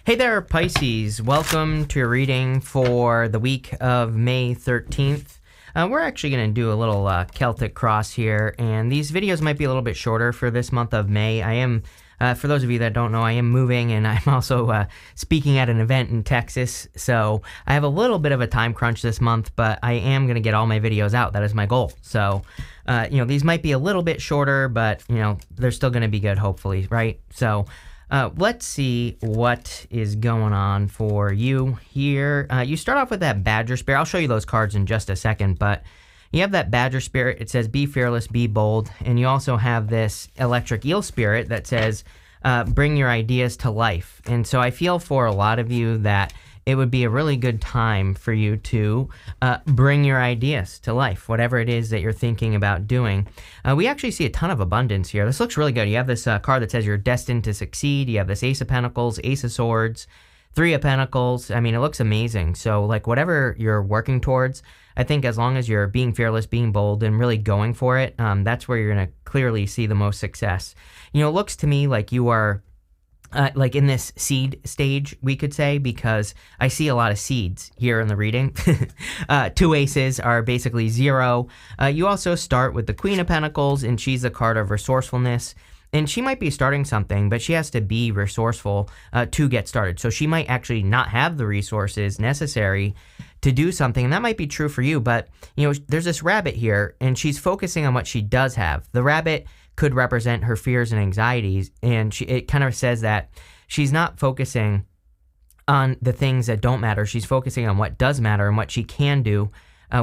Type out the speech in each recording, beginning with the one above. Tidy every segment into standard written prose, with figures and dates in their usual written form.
Hey there, Pisces. Welcome to your reading for the week of May 13th. We're actually going to do a little Celtic cross here, and these videos might be a little bit shorter for this month of May. I am, for those of you that don't know, I am moving, and I'm also speaking at an event in Texas, so I have a little bit of a time crunch this month, but I am going to get all my videos out. That is my goal. So, these might be a little bit shorter, but, they're still going to be good, hopefully, right? So, let's see what is going on for you here. You start off with that Badger Spirit. I'll show you those cards in just a second, but you have that Badger Spirit. It says, be fearless, be bold. And you also have this Electric Eel Spirit that says, bring your ideas to life. And so I feel for a lot of you that it would be a really good time for you to bring your ideas to life, whatever it is that you're thinking about doing. We actually see a ton of abundance here. This looks really good. You have this card that says you're destined to succeed. You have this Ace of Pentacles, Ace of Swords, Three of Pentacles. I mean, it looks amazing. So, whatever you're working towards, I think as long as you're being fearless, being bold, and really going for it, that's where you're going to clearly see the most success. It looks to me like you are in this seed stage, we could say, because I see a lot of seeds here in the reading. Two aces are basically zero. You also start with the Queen of Pentacles, and she's the card of resourcefulness. And she might be starting something, but she has to be resourceful to get started. So she might actually not have the resources necessary to do something. And that might be true for you, but, there's this rabbit here, and she's focusing on what she does have. The rabbit could represent her fears and anxieties, and it kind of says that she's not focusing on the things that don't matter. She's focusing on what does matter and what she can do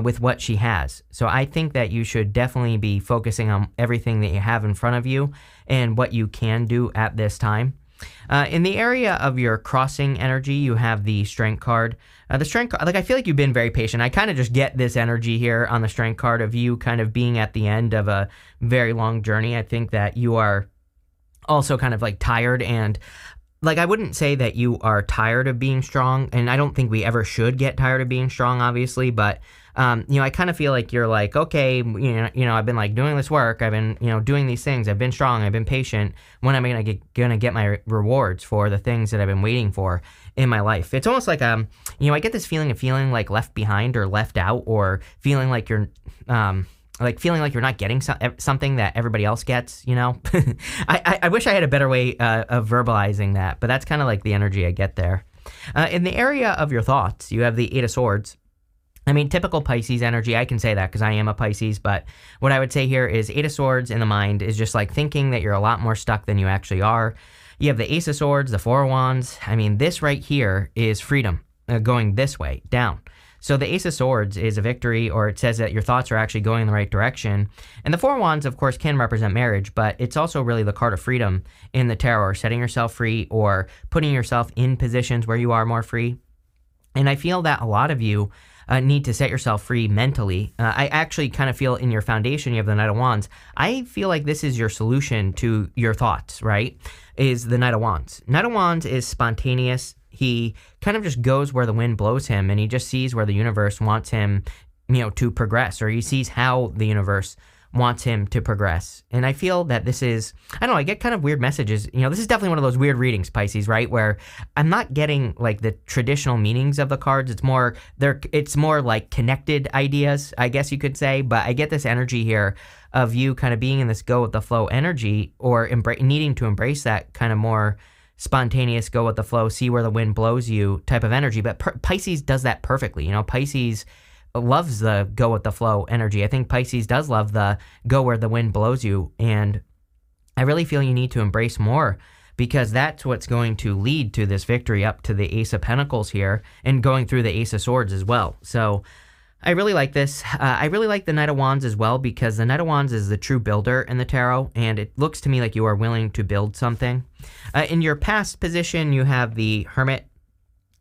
with what she has. So I think that you should definitely be focusing on everything that you have in front of you and what you can do at this time. In the area of your crossing energy, you have the Strength card. The Strength card, I feel like you've been very patient. I kind of just get this energy here on the Strength card of you kind of being at the end of a very long journey. I think that you are also kind of tired, and I wouldn't say that you are tired of being strong, and I don't think we ever should get tired of being strong, obviously, but I kind of feel like you're okay, I've been doing this work, I've been, doing these things, I've been strong, I've been patient. When am I gonna get my rewards for the things that I've been waiting for in my life? It's almost like, I get this feeling of feeling left behind or left out, or feeling like you're, feeling like you're not getting something that everybody else gets, I wish I had a better way of verbalizing that, but that's kind of the energy I get there. In the area of your thoughts, you have the Eight of Swords. I mean, typical Pisces energy, I can say that because I am a Pisces, but what I would say here is Eight of Swords in the mind is just thinking that you're a lot more stuck than you actually are. You have the Ace of Swords, the Four of Wands. I mean, this right here is freedom, going this way, down. So the Ace of Swords is a victory, or it says that your thoughts are actually going in the right direction. And the Four of Wands, of course, can represent marriage, but it's also really the card of freedom in the tarot, or setting yourself free, or putting yourself in positions where you are more free. And I feel that a lot of you need to set yourself free mentally. I actually kind of feel in your foundation, you have the Knight of Wands. I feel like this is your solution to your thoughts, right? Is the Knight of Wands. Knight of Wands is spontaneous. He kind of just goes where the wind blows him, and he just sees where the universe wants him, to progress, or he sees how the universe wants him to progress. And I feel that this is, I don't know, I get kind of weird messages. This is definitely one of those weird readings, Pisces, right? Where I'm not getting the traditional meanings of the cards. It's more connected ideas, I guess you could say. But I get this energy here of you kind of being in this go with the flow energy, or needing to embrace that kind of more spontaneous, go with the flow, see where the wind blows you type of energy. But Pisces does that perfectly. Pisces loves the go with the flow energy. I think Pisces does love the go where the wind blows you, and I really feel you need to embrace more, because that's what's going to lead to this victory up to the Ace of Pentacles here, and going through the Ace of Swords as well. So I really like this. I really like the Knight of Wands as well, because the Knight of Wands is the true builder in the tarot, and it looks to me like you are willing to build something. In your past position, you have the Hermit.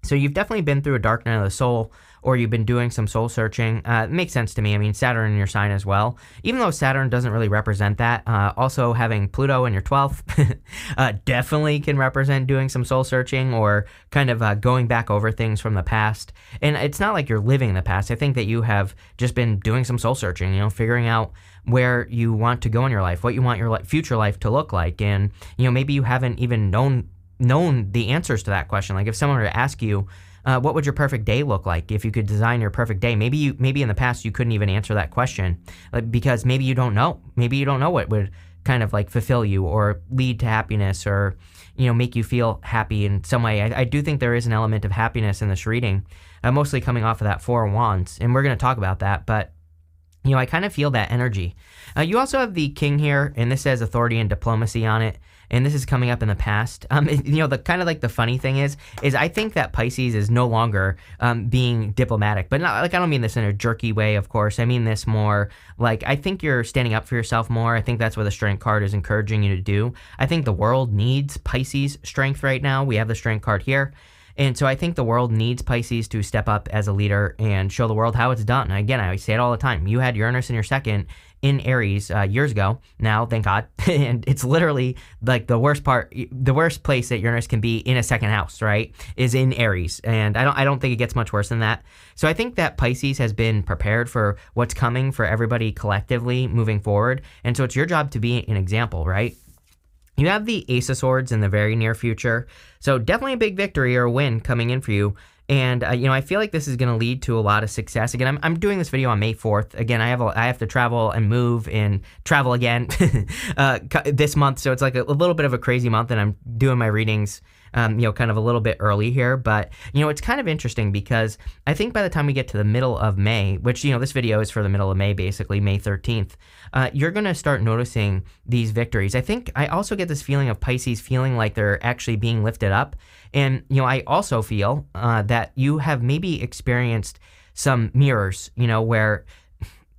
So you've definitely been through a dark night of the soul, or you've been doing some soul searching. It makes sense to me. I mean, Saturn in your sign as well. Even though Saturn doesn't really represent that, also having Pluto in your 12th definitely can represent doing some soul searching, or kind of going back over things from the past. And it's not like you're living in the past. I think that you have just been doing some soul searching, figuring out where you want to go in your life, what you want your future life to look like. And, maybe you haven't even known known the answers to that question. Like if someone were to ask you, what would your perfect day look like if you could design your perfect day? Maybe in the past you couldn't even answer that question, like, because maybe you don't know. Maybe you don't know what would kind of like fulfill you or lead to happiness or, make you feel happy in some way. I do think there is an element of happiness in this reading, mostly coming off of that Four of Wands, and we're going to talk about that, but I kind of feel that energy. You also have the King here, and this says authority and diplomacy on it, and this is coming up in the past. The kind of like the funny thing is I think that Pisces is no longer being diplomatic, but not like, I don't mean this in a jerky way, of course. I mean this more like, I think you're standing up for yourself more. I think that's what the Strength card is encouraging you to do. I think the world needs Pisces strength right now. We have the Strength card here. And so I think the world needs Pisces to step up as a leader and show the world how it's done. Again, I say it all the time. You had Uranus in your second in Aries years ago. Now, thank God. And it's literally like the worst place that Uranus can be in a second house, right, is in Aries. And I don't think it gets much worse than that. So I think that Pisces has been prepared for what's coming for everybody collectively moving forward. And so it's your job to be an example, right? You have the Ace of Swords in the very near future, so definitely a big victory or a win coming in for you. And I feel like this is going to lead to a lot of success. Again, I'm doing this video on May 4th. Again, I have to travel and move and travel again this month, so it's like a little bit of a crazy month, and I'm doing my readings kind of a little bit early here, but it's kind of interesting because I think by the time we get to the middle of May, which this video is for the middle of May, basically May 13th, you're going to start noticing these victories. I think I also get this feeling of Pisces feeling like they're actually being lifted up, and I also feel that you have maybe experienced some mirrors, where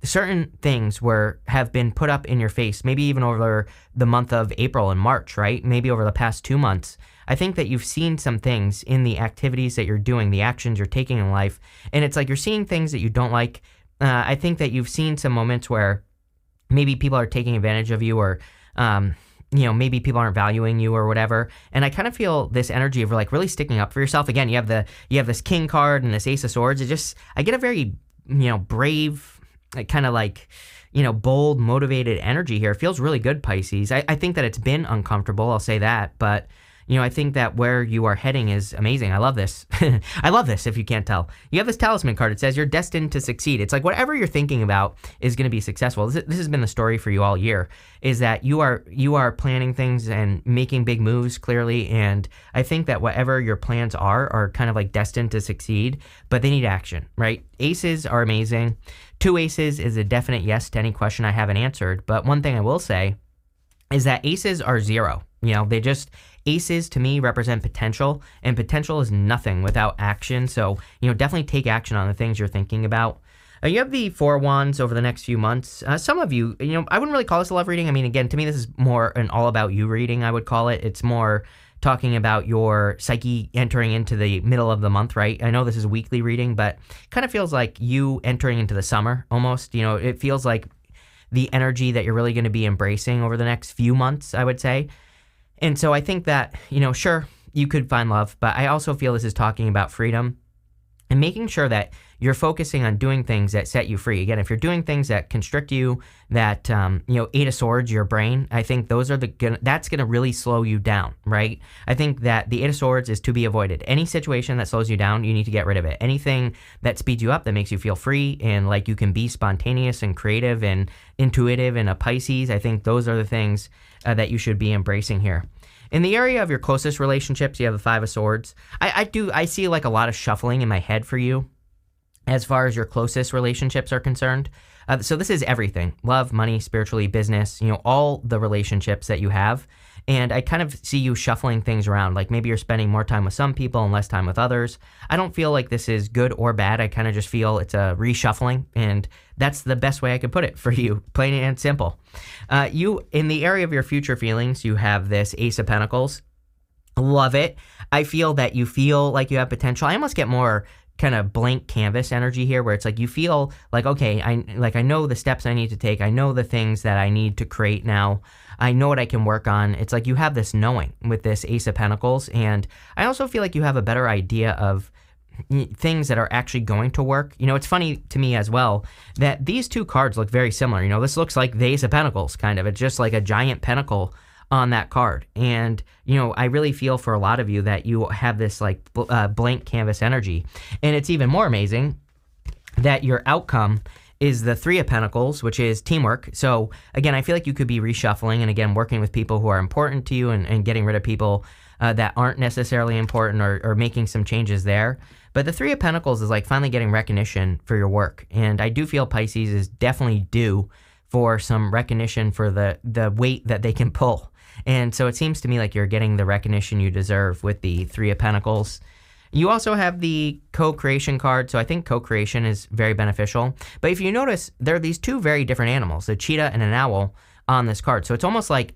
certain things have been put up in your face, maybe even over the month of April and March, right? Maybe over the past 2 months. I think that you've seen some things in the activities that you're doing, the actions you're taking in life, and it's like you're seeing things that you don't like. I think that you've seen some moments where maybe people are taking advantage of you, or maybe people aren't valuing you or whatever. And I kind of feel this energy of like really sticking up for yourself. Again, you have this King card and this Ace of Swords. I get a very brave, kind of like bold, motivated energy here. It feels really good, Pisces. I think that it's been uncomfortable, I'll say that, but I think that where you are heading is amazing. I love this. I love this, if you can't tell. You have this Talisman card. It says you're destined to succeed. It's like whatever you're thinking about is going to be successful. This has been the story for you all year, is that you are planning things and making big moves, clearly, and I think that whatever your plans are kind of like destined to succeed, but they need action, right? Aces are amazing. 2 aces is a definite yes to any question I haven't answered, but one thing I will say is that aces are 0. Aces to me represent potential, and potential is nothing without action. So, definitely take action on the things you're thinking about. You have the Four of Wands over the next few months. Some of you, I wouldn't really call this a love reading. I mean, again, to me, this is more an all about you reading, I would call it. It's more talking about your psyche entering into the middle of the month, right? I know this is a weekly reading, but kind of feels like you entering into the summer almost. It feels like the energy that you're really going to be embracing over the next few months, I would say. And so I think that, sure, you could find love, but I also feel this is talking about freedom and making sure that you're focusing on doing things that set you free. Again, if you're doing things that constrict you, that, 8 of Swords, your brain, I think that's going to really slow you down, right? I think that the 8 of Swords is to be avoided. Any situation that slows you down, you need to get rid of it. Anything that speeds you up, that makes you feel free and like you can be spontaneous and creative and intuitive and a Pisces, I think those are the things that you should be embracing here. In the area of your closest relationships, you have the 5 of Swords. I see like a lot of shuffling in my head for you as far as your closest relationships are concerned. So this is everything: love, money, spiritually, business, all the relationships that you have. And I kind of see you shuffling things around. Like maybe you're spending more time with some people and less time with others. I don't feel like this is good or bad. I kind of just feel it's a reshuffling, and that's the best way I could put it for you, plain and simple. In the area of your future feelings, you have this Ace of Pentacles. Love it. I feel that you feel like you have potential. I almost get more kind of blank canvas energy here, where it's like you feel like, okay, I know the steps I need to take. I know the things that I need to create now. I know what I can work on. It's like you have this knowing with this Ace of Pentacles, and I also feel like you have a better idea of things that are actually going to work. It's funny to me as well that these two cards look very similar. This looks like the Ace of Pentacles, kind of. It's just like a giant pentacle on that card. And, I really feel for a lot of you that you have this like blank canvas energy. And it's even more amazing that your outcome is the Three of Pentacles, which is teamwork. So again, I feel like you could be reshuffling and again, working with people who are important to you and getting rid of people that aren't necessarily important or making some changes there. But the Three of Pentacles is like finally getting recognition for your work. And I do feel Pisces is definitely due for some recognition for the weight that they can pull. And so it seems to me like you're getting the recognition you deserve with the Three of Pentacles. You also have the co-creation card, so I think co-creation is very beneficial. But if you notice, there are these two very different animals, a cheetah and an owl, on this card. So it's almost like,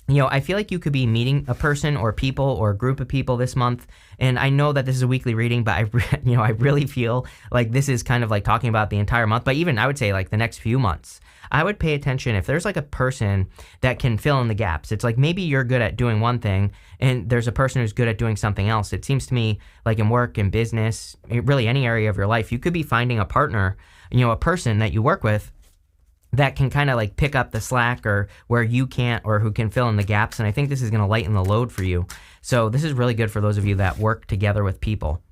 I feel like you could be meeting a person or people or a group of people this month. And I know that this is a weekly reading, but I really feel like this is kind of like talking about the entire month, but even I would say like the next few months. I would pay attention if there's like a person that can fill in the gaps. It's like maybe you're good at doing one thing and there's a person who's good at doing something else. It seems to me like in work and business, really any area of your life, you could be finding a partner, a person that you work with that can kind of like pick up the slack or where you can't or who can fill in the gaps. And I think this is going to lighten the load for you. So this is really good for those of you that work together with people.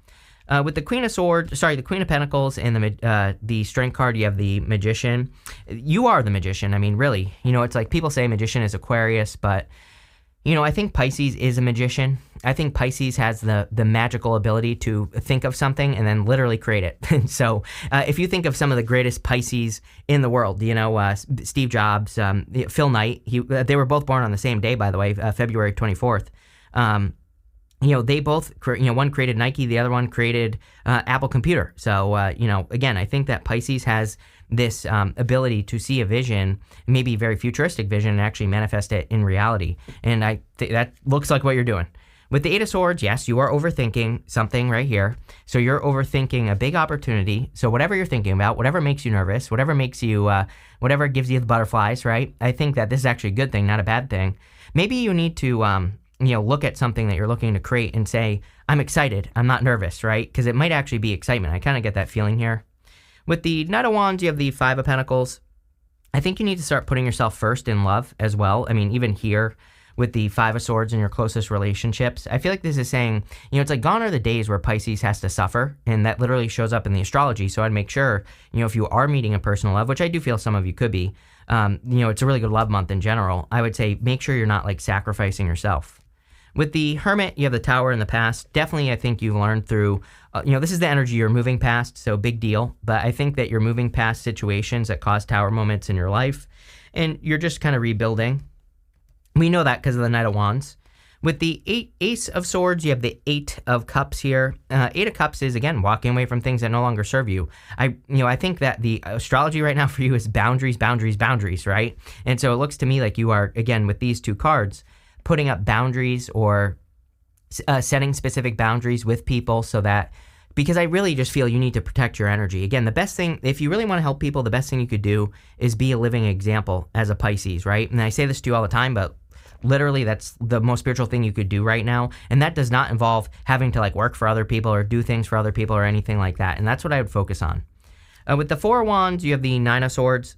With the Queen of Pentacles and the Strength card, you have the Magician. You are the Magician. I mean, really, it's like people say Magician is Aquarius, but, I think Pisces is a magician. I think Pisces has the magical ability to think of something and then literally create it. So if you think of some of the greatest Pisces in the world, Steve Jobs, Phil Knight, they were both born on the same day, by the way, February 24th. They both, one created Nike, the other one created Apple Computer. So, again, I think that Pisces has this ability to see a vision, maybe very futuristic vision, and actually manifest it in reality. And I think that looks like what you're doing. With the Eight of Swords, yes, you are overthinking something right here. So you're overthinking a big opportunity. So whatever you're thinking about, whatever makes you nervous, whatever makes you, whatever gives you the butterflies, right? I think that this is actually a good thing, not a bad thing. Maybe you need to, look at something that you're looking to create and say, I'm excited, I'm not nervous, right? Because it might actually be excitement. I kind of get that feeling here. With the Knight of Wands, you have the Five of Pentacles. I think you need to start putting yourself first in love as well. I mean, even here with the Five of Swords in your closest relationships, I feel like this is saying, it's like gone are the days where Pisces has to suffer, and that literally shows up in the astrology. So I'd make sure, if you are meeting a person in love, which I do feel some of you could be, it's a really good love month in general. I would say make sure you're not like sacrificing yourself. With the Hermit, you have the Tower in the past. Definitely, I think you've learned through, this is the energy you're moving past, so big deal. But I think that you're moving past situations that cause Tower moments in your life, and you're just kind of rebuilding. We know that because of the Knight of Wands. With the Ace of Swords, you have the Eight of Cups here. Eight of Cups is, again, walking away from things that no longer serve you. I think that the astrology right now for you is boundaries, boundaries, boundaries, right? And so it looks to me like you are, again, with these two cards, putting up boundaries or setting specific boundaries with people so that, because I really just feel you need to protect your energy. Again, the best thing, if you really want to help people, the best thing you could do is be a living example as a Pisces, right? And I say this to you all the time, but literally that's the most spiritual thing you could do right now. And that does not involve having to like work for other people or do things for other people or anything like that. And that's what I would focus on. With the Four of Wands, you have the Nine of Swords.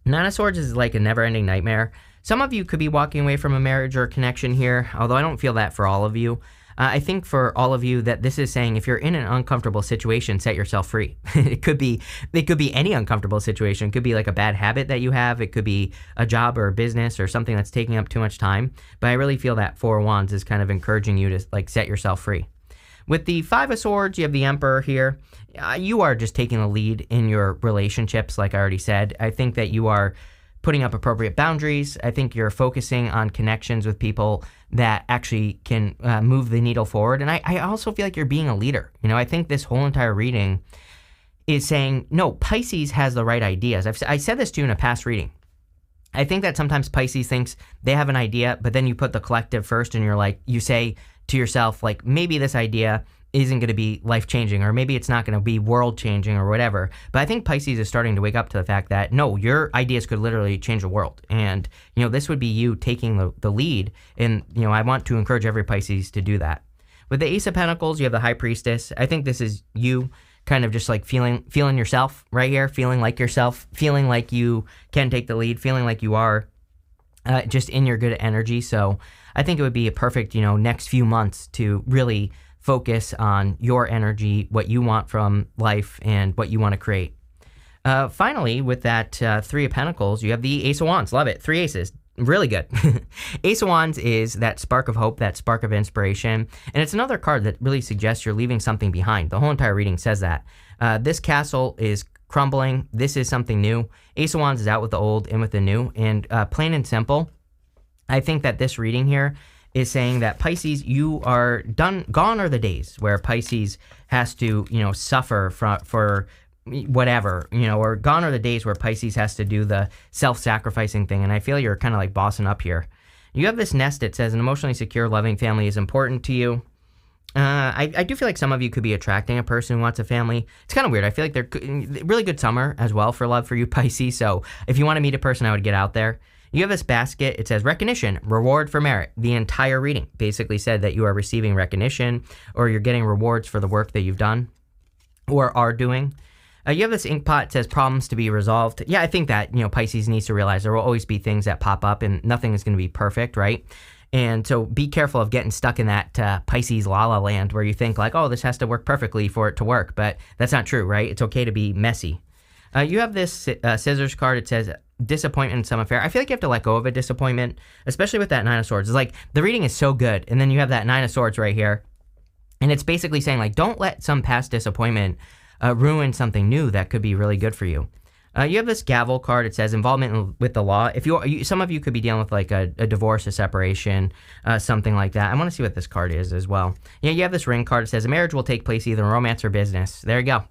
Nine of Swords is like a never-ending nightmare. Some of you could be walking away from a marriage or a connection here, although I don't feel that for all of you. I think for all of you that this is saying if you're in an uncomfortable situation, set yourself free. It could be any uncomfortable situation. It could be like a bad habit that you have. It could be a job or a business or something that's taking up too much time. But I really feel that Four of Wands is kind of encouraging you to like set yourself free. With the Five of Swords, you have the Emperor here. You are just taking the lead in your relationships, like I already said. I think that you are putting up appropriate boundaries. I think you're focusing on connections with people that actually can move the needle forward. And I also feel like you're being a leader. I think this whole entire reading is saying, no, Pisces has the right ideas. I said this to you in a past reading. I think that sometimes Pisces thinks they have an idea, but then you put the collective first and you're like, you say to yourself, like, maybe this idea isn't going to be life-changing, or maybe it's not going to be world-changing or whatever. But I think Pisces is starting to wake up to the fact that, no, your ideas could literally change the world. And, this would be you taking the lead. And, I want to encourage every Pisces to do that. With the Ace of Pentacles, you have the High Priestess. I think this is you kind of just like feeling yourself right here, feeling like yourself, feeling like you can take the lead, feeling like you are just in your good energy. So I think it would be a perfect, next few months to really focus on your energy, what you want from life, and what you want to create. Finally, with that Three of Pentacles, you have the Ace of Wands. Love it. 3 aces. Really good. Ace of Wands is that spark of hope, that spark of inspiration. And it's another card that really suggests you're leaving something behind. The whole entire reading says that. This castle is crumbling. This is something new. Ace of Wands is out with the old, in with the new. And plain and simple, I think that this reading here is saying that Pisces, you are done. Gone are the days where Pisces has to, suffer for whatever, or gone are the days where Pisces has to do the self-sacrificing thing. And I feel you're kind of like bossing up here. You have this nest. It says an emotionally secure, loving family is important to you. I do feel like some of you could be attracting a person who wants a family. It's kind of weird. I feel like they're really good summer as well for love for you, Pisces. So if you want to meet a person, I would get out there. You have this basket. It says recognition, reward for merit. The entire reading basically said that you are receiving recognition or you're getting rewards for the work that you've done or are doing. You have this ink pot. It says problems to be resolved. Yeah, I think that, Pisces needs to realize there will always be things that pop up and nothing is going to be perfect, right? And so be careful of getting stuck in that Pisces la-la land where you think like, oh, this has to work perfectly for it to work. But that's not true, right? It's okay to be messy. You have this scissors card. It says disappointment in some affair. I feel like you have to let go of a disappointment, especially with that Nine of Swords. It's like the reading is so good. And then you have that Nine of Swords right here. And it's basically saying like, don't let some past disappointment ruin something new that could be really good for you. You have this gavel card. It says involvement with the law. If some of you could be dealing with like a divorce, a separation, something like that. I want to see what this card is as well. Yeah, you have this ring card. It says a marriage will take place either in romance or business. There you go.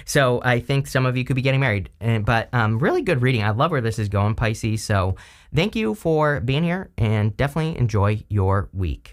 So I think some of you could be getting married. But really good reading. I love where this is going, Pisces. So thank you for being here and definitely enjoy your week.